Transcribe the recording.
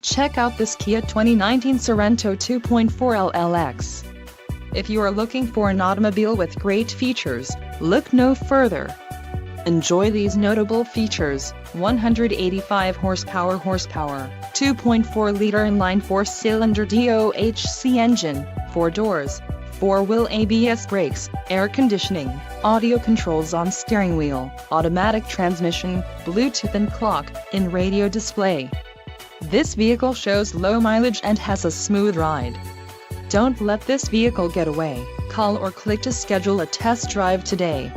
Check out this Kia 2019 Sorento 2.4 LLX. If you are looking for an automobile with great features, look no further. Enjoy these notable features: 185 horsepower, 2.4-liter inline four-cylinder DOHC engine, 4 doors, 4-wheel ABS brakes, air conditioning, audio controls on steering wheel, automatic transmission, Bluetooth and clock-in radio display. This vehicle shows low mileage and has a smooth ride. Don't let this vehicle get away. Call or click to schedule a test drive today.